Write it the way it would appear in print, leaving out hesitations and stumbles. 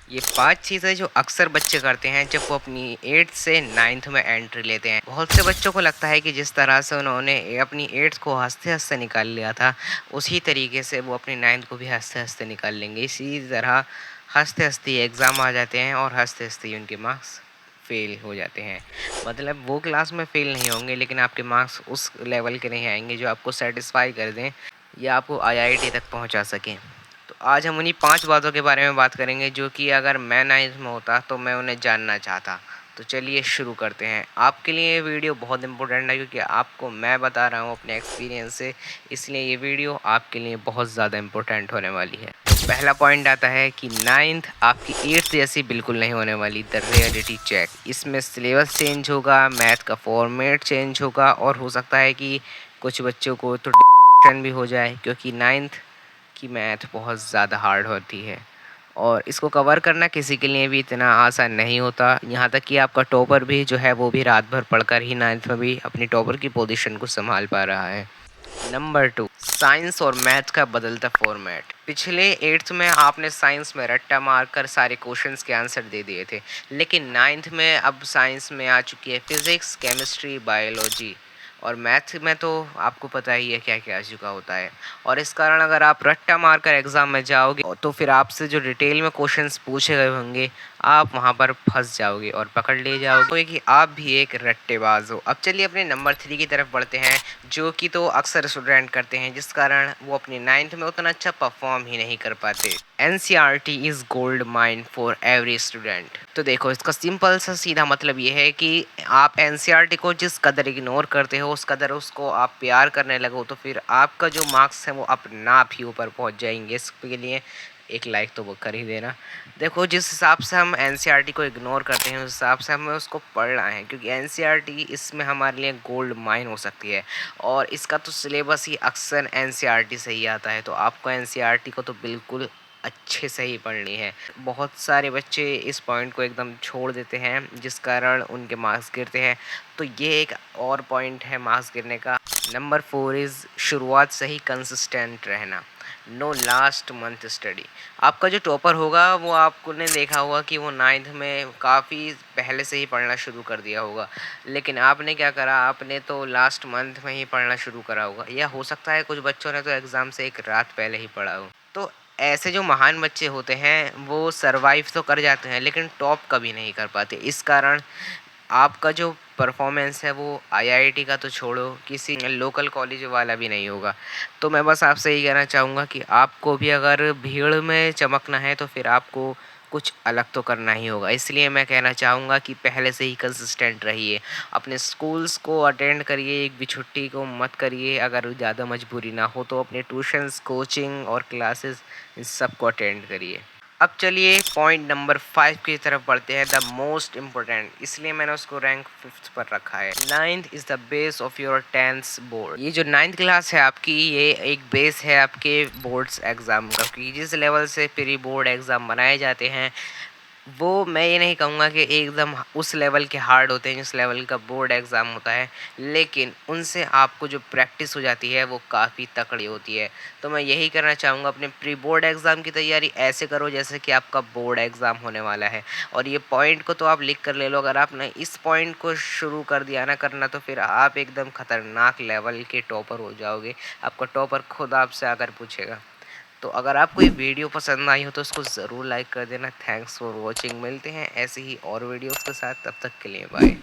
ये 5 चीज़ें जो अक्सर बच्चे करते हैं जब वो अपनी 8th से 9th में एंट्री लेते हैं। बहुत से बच्चों को लगता है कि जिस तरह से उन्होंने अपनी 8th को हँसते-हँसते निकाल लिया था, उसी तरीके से वो अपनी 9th को भी हँसते-हँसते निकाल लेंगे। इसी तरह हँसते-हँसते ही एग्ज़ाम आ जाते हैं और हँसते-हँसते ही उनके मार्क्स फ़ेल हो जाते हैं। मतलब वो क्लास में फ़ेल नहीं होंगे, लेकिन आपके मार्क्स उस लेवल के नहीं आएँगे जो आपको सैटिस्फ़ाई कर दें या आपको आईआईटी तक पहुँचा सकें। तो आज हम उन्हीं 5 बातों के बारे में बात करेंगे जो कि अगर मैं 9th में होता तो मैं उन्हें जानना चाहता। तो चलिए शुरू करते हैं। आपके लिए ये वीडियो बहुत इम्पोर्टेंट है क्योंकि आपको मैं बता रहा हूँ अपने एक्सपीरियंस से, इसलिए ये वीडियो आपके लिए बहुत ज़्यादा इम्पोर्टेंट होने वाली है। तो पहला पॉइंट आता है कि 9th आपकी 8th जैसी बिल्कुल नहीं होने वाली। द रियलिटी चेक, इसमें सिलेबस चेंज होगा, मैथ का फॉर्मेट चेंज होगा और हो सकता है कि कुछ बच्चों को तो डिप्रेशन भी हो जाए क्योंकि 9th की मैथ बहुत ज़्यादा हार्ड होती है और इसको कवर करना किसी के लिए भी इतना आसान नहीं होता। यहाँ तक कि आपका टॉपर भी जो है वो भी रात भर पढ़कर ही 9th में भी अपनी टॉपर की पोजीशन को संभाल पा रहा है। नंबर 2, साइंस और मैथ का बदलता फॉर्मेट। पिछले 8th में आपने साइंस में रट्टा मारकर सारे क्वेश्चंस के आंसर दे दिए थे, लेकिन 9th में अब साइंस में आ चुकी है फिज़िक्स, केमिस्ट्री, बायोलॉजी और मैथ में तो आपको पता ही है क्या-क्या आ चुका होता है। और इस कारण अगर आप रट्टा मारकर एग्ज़ाम में जाओगे तो फिर आपसे जो डिटेल में क्वेश्चंस पूछे गए होंगे, आप वहाँ पर फँस जाओगे और पकड़ लिए जाओगे कि आप भी एक रट्टेबाज़ हो। अब चलिए अपने नंबर 3 की तरफ बढ़ते हैं, जो कि तो अक्सर स्टूडेंट करते हैं जिस कारण वो अपनी 9th में उतना अच्छा परफॉर्म ही नहीं कर पाते। NCERT is gold mine for every student. तो देखो इसका सिंपल सा सीधा मतलब ये है कि आप एनसीईआरटी को जिस कदर इग्नोर करते हो उस कदर उसको आप प्यार करने लगो तो फिर आपका जो मार्क्स है वो अपने आप ही ऊपर पहुंच जाएंगे। इसके लिए एक लाइक तो वो कर ही देना। देखो जिस हिसाब से हम एनसीईआरटी को इग्नोर करते हैं उस हिसाब से हमें उसको पढ़ना है क्योंकि एनसीईआरटी इसमें हमारे लिए गोल्ड माइन हो सकती है और इसका तो सिलेबस ही अक्सर एनसीईआरटी से ही आता है। तो आपको एनसीईआरटी को तो बिल्कुल अच्छे से ही पढ़नी है। बहुत सारे बच्चे इस पॉइंट को एकदम छोड़ देते हैं जिस कारण उनके मार्क्स गिरते हैं। तो ये एक और पॉइंट है मार्क्स गिरने का। नंबर 4 इज़ शुरुआत से ही कंसिस्टेंट रहना। No last month study. आपका जो टॉपर होगा वो आपने देखा होगा कि वो 9th में काफ़ी पहले से ही पढ़ना शुरू कर दिया होगा, लेकिन आपने क्या करा, आपने तो लास्ट मंथ में ही पढ़ना शुरू करा होगा या हो सकता है कुछ बच्चों ने तो एग्ज़ाम से एक रात पहले ही पढ़ा हो। तो ऐसे जो महान बच्चे होते हैं वो सरवाइव तो कर जाते हैं लेकिन टॉप कभी नहीं कर पाते। इस कारण आपका जो परफॉर्मेंस है वो आईआईटी का तो छोड़ो किसी लोकल कॉलेज वाला भी नहीं होगा। तो मैं बस आपसे यही कहना चाहूँगा कि आपको भी अगर भीड़ में चमकना है तो फिर आपको कुछ अलग तो करना ही होगा। इसलिए मैं कहना चाहूँगा कि पहले से ही कंसिस्टेंट रहिए। अपने स्कूल्स को अटेंड करिए, एक भी छुट्टी को मत करिए। अगर ज़्यादा मजबूरी ना हो तो अपने ट्यूशन्स, कोचिंग और क्लासेस इन सबको अटेंड करिए। अब चलिए पॉइंट नंबर 5 की तरफ बढ़ते हैं, द मोस्ट इम्पोर्टेंट, इसलिए मैंने उसको रैंक 5th पर रखा है। 9th is the base of your 10th board. ये जो 9th क्लास है आपकी, ये एक बेस है आपके बोर्ड्स एग्ज़ाम का क्योंकि जिस लेवल से प्री बोर्ड एग्ज़ाम बनाए जाते हैं वो मैं ये नहीं कहूँगा कि एकदम उस लेवल के हार्ड होते हैं जिस लेवल का बोर्ड एग्ज़ाम होता है, लेकिन उनसे आपको जो प्रैक्टिस हो जाती है वो काफ़ी तकड़ी होती है। तो मैं यही करना चाहूँगा, अपने प्री बोर्ड एग्ज़ाम की तैयारी ऐसे करो जैसे कि आपका बोर्ड एग्ज़ाम होने वाला है। और ये पॉइंट को तो आप लिख कर ले लो, अगर आपने इस पॉइंट को शुरू कर दिया ना करना तो फिर आप एकदम खतरनाक लेवल के टॉपर हो जाओगे। आपका टॉपर खुद आपसे आकर पूछेगा। तो अगर आपको ये वीडियो पसंद आई हो तो उसको ज़रूर लाइक कर देना। Thanks for watching. मिलते हैं ऐसे ही और वीडियोस के साथ, तब तक के लिए बाय।